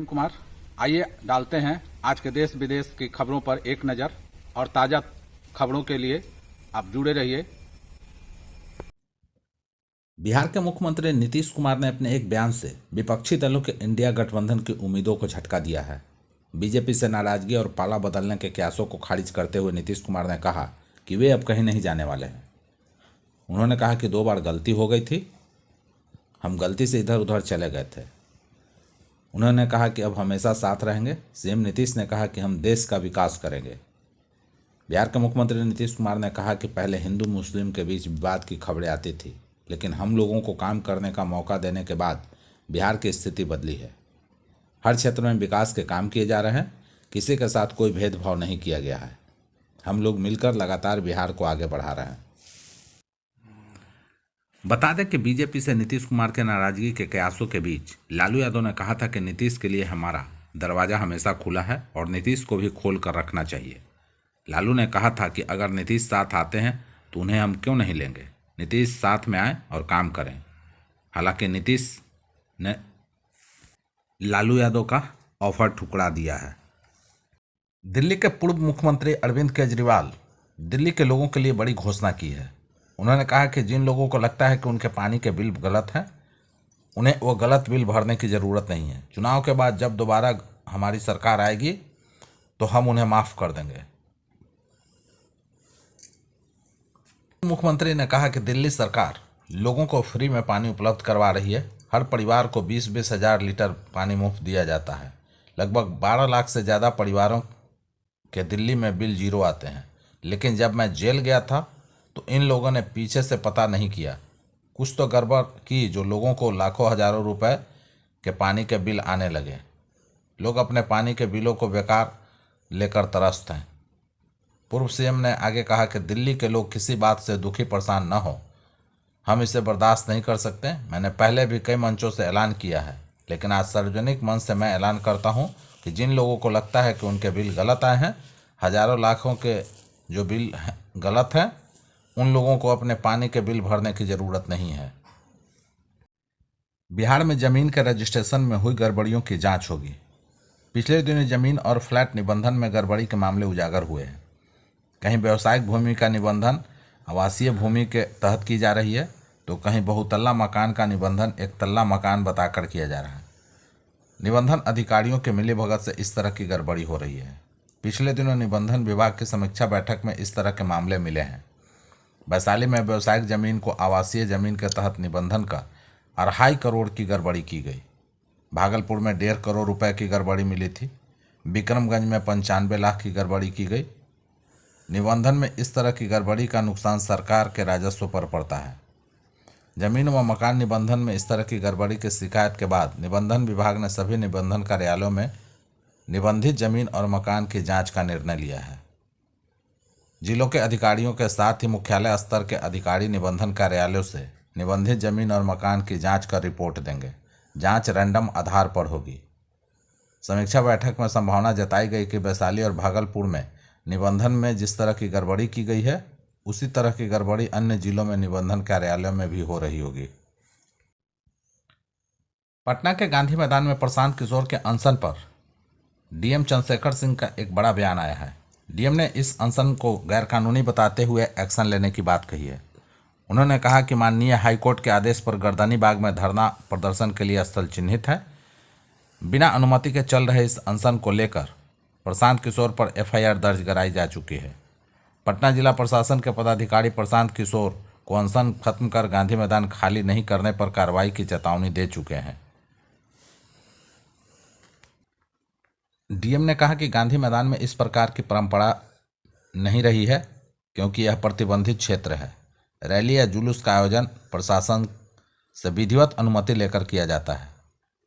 प्रवीण कुमार। आइए डालते हैं आज के देश विदेश की खबरों पर एक नज़र और ताज़ा खबरों के लिए आप जुड़े रहिए। बिहार के मुख्यमंत्री नीतीश कुमार ने अपने एक बयान से विपक्षी दलों के इंडिया गठबंधन की उम्मीदों को झटका दिया है। बीजेपी से नाराजगी और पाला बदलने के कयासों को खारिज करते हुए नीतीश कुमार ने कहा कि वे अब कहीं नहीं जाने वाले हैं। उन्होंने कहा कि 2 बार गलती हो गई थी, हम गलती से इधर उधर चले गए थे। उन्होंने कहा कि अब हमेशा साथ रहेंगे। सीएम नीतीश ने कहा कि हम देश का विकास करेंगे। बिहार के मुख्यमंत्री नीतीश कुमार ने कहा कि पहले हिंदू मुस्लिम के बीच विवाद की खबरें आती थी, लेकिन हम लोगों को काम करने का मौका देने के बाद बिहार की स्थिति बदली है। हर क्षेत्र में विकास के काम किए जा रहे हैं, किसी के साथ कोई भेदभाव नहीं किया गया है। हम लोग मिलकर लगातार बिहार को आगे बढ़ा रहे हैं। बता दें कि बीजेपी से नीतीश कुमार के नाराजगी के कयासों के बीच लालू यादव ने कहा था कि नीतीश के लिए हमारा दरवाज़ा हमेशा खुला है और नीतीश को भी खोल कर रखना चाहिए। लालू ने कहा था कि अगर नीतीश साथ आते हैं तो उन्हें हम क्यों नहीं लेंगे। नीतीश साथ में आए और काम करें। हालांकि नीतीश ने लालू यादव का ऑफर ठुकरा दिया है। दिल्ली के पूर्व मुख्यमंत्री अरविंद केजरीवाल दिल्ली के लोगों के लिए बड़ी घोषणा की है। उन्होंने कहा कि जिन लोगों को लगता है कि उनके पानी के बिल गलत हैं, उन्हें वो गलत बिल भरने की ज़रूरत नहीं है। चुनाव के बाद जब दोबारा हमारी सरकार आएगी तो हम उन्हें माफ़ कर देंगे। मुख्यमंत्री ने कहा कि दिल्ली सरकार लोगों को फ्री में पानी उपलब्ध करवा रही है। हर परिवार को 20-20 हज़ार लीटर पानी मुफ्त दिया जाता है। लगभग 12 लाख से ज़्यादा परिवारों के दिल्ली में बिल 0 आते हैं। लेकिन जब मैं जेल गया था तो इन लोगों ने पीछे से पता नहीं किया, कुछ तो गड़बड़ की जो लोगों को लाखों हज़ारों रुपए के पानी के बिल आने लगे। लोग अपने पानी के बिलों को बेकार लेकर त्रस्त हैं। पूर्व सीएम ने आगे कहा कि दिल्ली के लोग किसी बात से दुखी परेशान न हो, हम इसे बर्दाश्त नहीं कर सकते। मैंने पहले भी कई मंचों से ऐलान किया है, लेकिन आज सार्वजनिक मंच से मैं ऐलान करता हूं कि जिन लोगों को लगता है कि उनके बिल गलत आए हैं, हज़ारों लाखों के जो बिल गलत हैं, उन लोगों को अपने पानी के बिल भरने की ज़रूरत नहीं है। बिहार में ज़मीन के रजिस्ट्रेशन में हुई गड़बड़ियों की जांच होगी। पिछले दिनों ज़मीन और फ्लैट निबंधन में गड़बड़ी के मामले उजागर हुए हैं। कहीं व्यावसायिक भूमि का निबंधन आवासीय भूमि के तहत की जा रही है, तो कहीं बहुतल्ला मकान का निबंधन एक तल्ला मकान बताकर किया जा रहा है। निबंधन अधिकारियों के मिलीभगत से इस तरह की गड़बड़ी हो रही है। पिछले दिनों निबंधन विभाग की समीक्षा बैठक में इस तरह के मामले मिले हैं। वैशाली में व्यावसायिक जमीन को आवासीय जमीन के तहत निबंधन का 2.5 करोड़ की गड़बड़ी की गई। भागलपुर में 1.5 करोड़ रुपए की गड़बड़ी मिली थी। विक्रमगंज में 95 लाख की गड़बड़ी की गई। निबंधन में इस तरह की गड़बड़ी का नुकसान सरकार के राजस्व पर पड़ता है। जमीन व मकान निबंधन में इस तरह की गड़बड़ी की शिकायत के बाद निबंधन विभाग ने सभी निबंधन कार्यालयों में निबंधित जमीन और मकान की जांच का निर्णय लिया है। जिलों के अधिकारियों के साथ ही मुख्यालय स्तर के अधिकारी निबंधन कार्यालयों से निबंधित जमीन और मकान की जांच कर रिपोर्ट देंगे। जांच रैंडम आधार पर होगी। समीक्षा बैठक में संभावना जताई गई कि वैशाली और भागलपुर में निबंधन में जिस तरह की गड़बड़ी की गई है, उसी तरह की गड़बड़ी अन्य जिलों में निबंधन कार्यालयों में भी हो रही होगी। पटना के गांधी मैदान में प्रशांत किशोर के अनशन पर डीएम चंद्रशेखर सिंह का एक बड़ा बयान आया है। डीएम ने इस अनशन को गैरकानूनी बताते हुए एक्शन लेने की बात कही है। उन्होंने कहा कि माननीय हाईकोर्ट के आदेश पर गर्दनी बाग में धरना प्रदर्शन के लिए स्थल चिन्हित है। बिना अनुमति के चल रहे इस अनशन को लेकर प्रशांत किशोर पर एफआईआर दर्ज कराई जा चुकी है। पटना जिला प्रशासन के पदाधिकारी प्रशांत किशोर को अनशन खत्म कर गांधी मैदान खाली नहीं करने पर कार्रवाई की चेतावनी दे चुके हैं। डीएम ने कहा कि गांधी मैदान में इस प्रकार की परंपरा नहीं रही है, क्योंकि यह प्रतिबंधित क्षेत्र है। रैली या जुलूस का आयोजन प्रशासन से विधिवत अनुमति लेकर किया जाता है,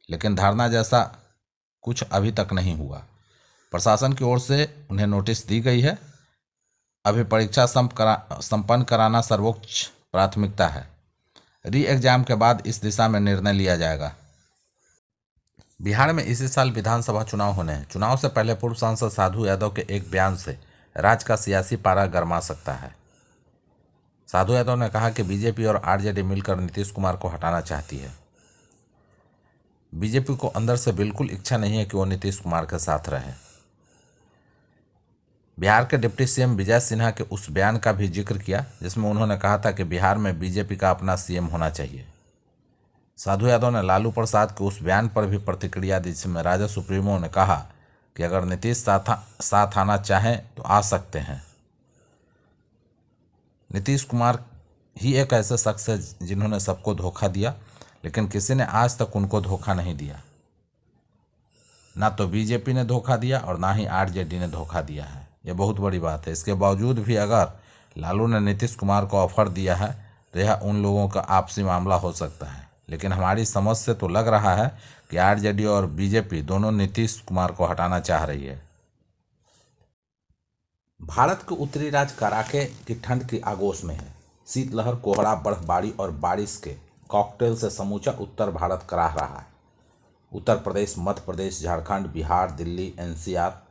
लेकिन धरना जैसा कुछ अभी तक नहीं हुआ। प्रशासन की ओर से उन्हें नोटिस दी गई है। अभी परीक्षा संपन्न कराना सर्वोच्च प्राथमिकता है। री एग्जाम के बाद इस दिशा में निर्णय लिया जाएगा। बिहार में इसी साल विधानसभा चुनाव होने हैं। चुनाव से पहले पूर्व सांसद साधु यादव के एक बयान से राज्य का सियासी पारा गरमा सकता है। साधु यादव ने कहा कि बीजेपी और आरजेडी मिलकर नीतीश कुमार को हटाना चाहती है। बीजेपी को अंदर से बिल्कुल इच्छा नहीं है कि वो नीतीश कुमार के साथ रहे। बिहार के डिप्टी सीएम विजय सिन्हा के उस बयान का भी जिक्र किया जिसमें उन्होंने कहा था कि बिहार में बीजेपी का अपना सीएम होना चाहिए। साधु यादव ने लालू प्रसाद के उस बयान पर भी प्रतिक्रिया दी जिसमें राजद सुप्रीमो ने कहा कि अगर नीतीश साथ आना चाहें तो आ सकते हैं। नीतीश कुमार ही एक ऐसे शख्स है जिन्होंने सबको धोखा दिया, लेकिन किसी ने आज तक उनको धोखा नहीं दिया। ना तो बीजेपी ने धोखा दिया और ना ही आरजेडी ने धोखा दिया है। यह बहुत बड़ी बात है। इसके बावजूद भी अगर लालू ने नीतीश कुमार को ऑफर दिया है तो यह उन लोगों का आपसी मामला हो सकता है, लेकिन हमारी समझ से तो लग रहा है कि आरजेडी और बीजेपी दोनों नीतीश कुमार को हटाना चाह रही है। भारत के उत्तरी राज्य कड़ाके की ठंड की आगोश में है। शीतलहर, कोहरा, बर्फबारी और बारिश के कॉकटेल से समूचा उत्तर भारत कराह रहा है। उत्तर प्रदेश, मध्य प्रदेश, झारखंड, बिहार, दिल्ली, एनसीआर,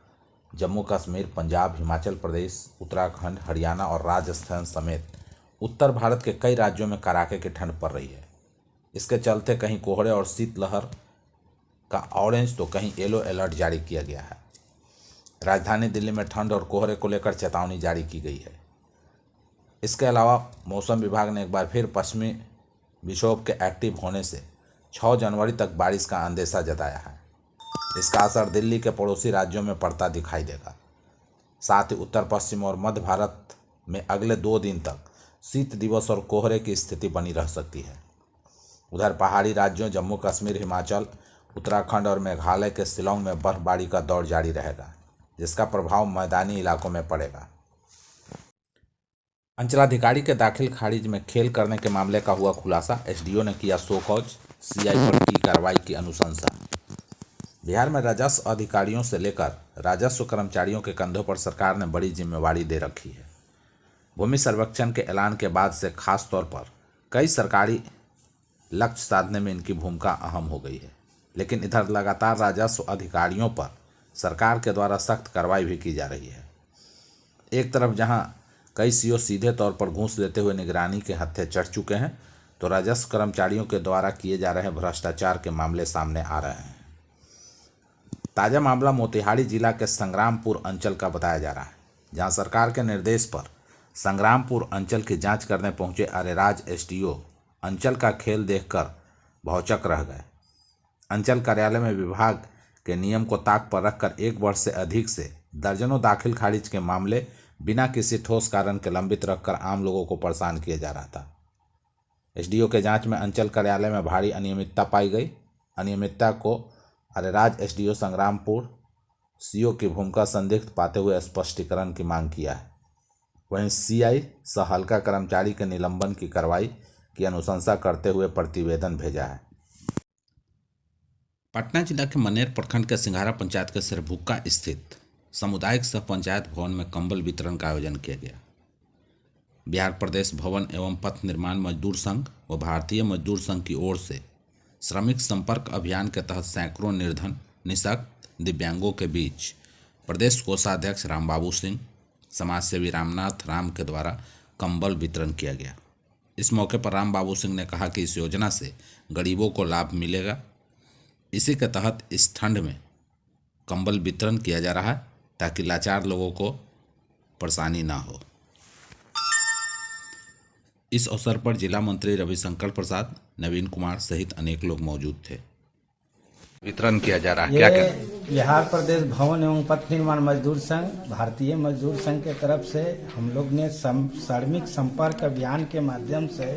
जम्मू कश्मीर, पंजाब, हिमाचल प्रदेश, उत्तराखंड, हरियाणा और राजस्थान समेत उत्तर भारत के कई राज्यों में कड़ाके की ठंड पड़ रही है। इसके चलते कहीं कोहरे और शीतलहर का ऑरेंज तो कहीं येलो अलर्ट जारी किया गया है। राजधानी दिल्ली में ठंड और कोहरे को लेकर चेतावनी जारी की गई है। इसके अलावा मौसम विभाग ने एक बार फिर पश्चिमी विक्षोभ के एक्टिव होने से 6 जनवरी तक बारिश का अंदेशा जताया है। इसका असर दिल्ली के पड़ोसी राज्यों में पड़ता दिखाई देगा। साथ ही उत्तर पश्चिम और मध्य भारत में अगले 2 दिन तक शीत दिवस और कोहरे की स्थिति बनी रह सकती है। उधर पहाड़ी राज्यों जम्मू कश्मीर, हिमाचल, उत्तराखंड और मेघालय के शिलांग में बर्फबारी का दौर जारी रहेगा, जिसका प्रभाव मैदानी इलाकों में पड़ेगा। अंचलाधिकारी के दाखिल खारिज में खेल करने के मामले का हुआ खुलासा। एसडीओ ने किया शो कॉज, सीआई पर की कार्रवाई की अनुशंसा। बिहार में राजस्व अधिकारियों से लेकर राजस्व कर्मचारियों के कंधों पर सरकार ने बड़ी जिम्मेवारी दे रखी है। भूमि सर्वेक्षण के ऐलान के बाद से खास तौर पर कई सरकारी लक्ष्य साधने में इनकी भूमिका अहम हो गई है। लेकिन इधर लगातार राजस्व अधिकारियों पर सरकार के द्वारा सख्त कार्रवाई भी की जा रही है। एक तरफ जहां कई सीओ सीधे तौर पर घूस लेते हुए निगरानी के हत्थे चढ़ चुके हैं, तो राजस्व कर्मचारियों के द्वारा किए जा रहे भ्रष्टाचार के मामले सामने आ रहे हैं। ताजा मामला मोतिहारी जिला के संग्रामपुर अंचल का बताया जा रहा है, जहां सरकार के निर्देश पर संग्रामपुर अंचल की जांच करने पहुंचे अरेराज एसडीओ अंचल का खेल देखकर भौचक रह गए। अंचल कार्यालय में विभाग के नियम को ताक पर रखकर 1 वर्ष से अधिक से दर्जनों दाखिल खारिज के मामले बिना किसी ठोस कारण के लंबित रखकर आम लोगों को परेशान किया जा रहा था। एसडीओ के जांच में अंचल कार्यालय में भारी अनियमितता पाई गई। अनियमितता को अरेराज एसडीओ संग्रामपुर सीओ की भूमिका संदिग्ध पाते हुए स्पष्टीकरण की मांग किया है। वहीं सीआई सह हल्का कर्मचारी के निलंबन की कार्रवाई की अनुशंसा करते हुए प्रतिवेदन भेजा है। पटना जिला के मनेर प्रखंड के सिंघारा पंचायत के सिरभुक्का स्थित सामुदायिक सह पंचायत भवन में कंबल वितरण का आयोजन किया गया। बिहार प्रदेश भवन एवं पथ निर्माण मजदूर संघ व भारतीय मजदूर संघ की ओर से श्रमिक संपर्क अभियान के तहत सैकड़ों निर्धन, निःशक्त, दिव्यांगों के बीच प्रदेश कोषाध्यक्ष रामबाबू सिंह, समाजसेवी रामनाथ राम के द्वारा कंबल वितरण किया गया। इस मौके पर रामबाबू सिंह ने कहा कि इस योजना से गरीबों को लाभ मिलेगा। इसी के तहत इस ठंड में कंबल वितरण किया जा रहा है ताकि लाचार लोगों को परेशानी ना हो। इस अवसर पर जिला मंत्री रविशंकर प्रसाद, नवीन कुमार सहित अनेक लोग मौजूद थे। वितरण किया जा रहा है, क्या कहना? बिहार प्रदेश भवन एवं पथ निर्माण मजदूर संघ, भारतीय मजदूर संघ के तरफ से हम लोग ने श्रमिक संपर्क अभियान के माध्यम से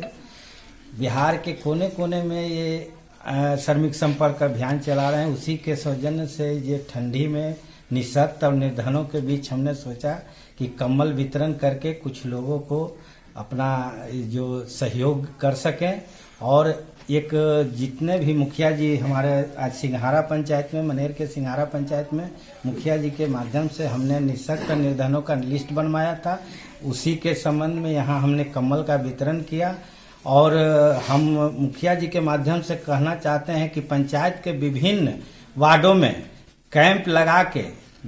बिहार के कोने कोने में ये श्रमिक संपर्क अभियान चला रहे हैं। उसी के सौजन्य से ये ठंडी में निःशक्त और निर्धनों के बीच हमने सोचा कि कंबल वितरण करके कुछ लोगों को अपना जो सहयोग कर सकें। और एक जितने भी मुखिया जी हमारे आज सिंघारा पंचायत में, मनेर के सिंघारा पंचायत में मुखिया जी के माध्यम से हमने निःशक्त निर्धनों का लिस्ट बनवाया था। उसी के संबंध में यहाँ हमने कंबल का वितरण किया। और हम मुखिया जी के माध्यम से कहना चाहते हैं कि पंचायत के विभिन्न वार्डों में कैंप लगा के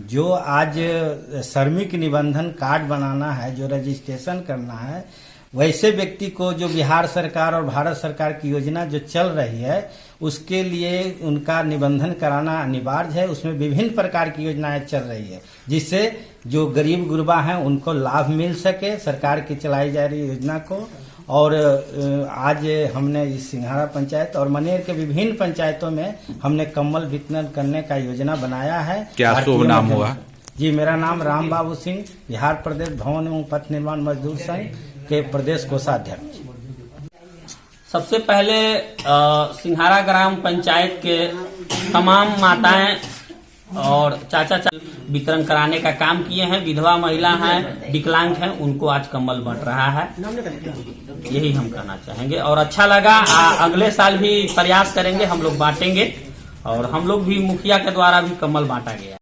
जो आज श्रमिक निबंधन कार्ड बनाना है, जो रजिस्ट्रेशन करना है, वैसे व्यक्ति को जो बिहार सरकार और भारत सरकार की योजना जो चल रही है उसके लिए उनका निबंधन कराना अनिवार्य है। उसमें विभिन्न प्रकार की योजनाएं चल रही है, जिससे जो गरीब गुरबा हैं उनको लाभ मिल सके सरकार की चलाई जा रही योजना को। और आज हमने इस सिंघाड़ा पंचायत और मनेर के विभिन्न पंचायतों में हमने कम्बल वितरण करने का योजना बनाया है। क्या शुभ नाम हुआ? जी, मेरा नाम राम बाबू सिंह, बिहार प्रदेश भवन एवं पथ निर्माण मजदूर संघ के प्रदेश कोषाध्यक्ष। सबसे पहले सिंघाड़ा ग्राम पंचायत के तमाम माताएं और चाचा वितरण कराने का काम किए हैं। विधवा महिला हैं, विकलांग हैं, उनको आज कंबल बंट रहा है। यही हम कहना चाहेंगे और अच्छा लगा। अगले साल भी प्रयास करेंगे, हम लोग बांटेंगे और हम लोग भी मुखिया के द्वारा भी कंबल बांटा गया।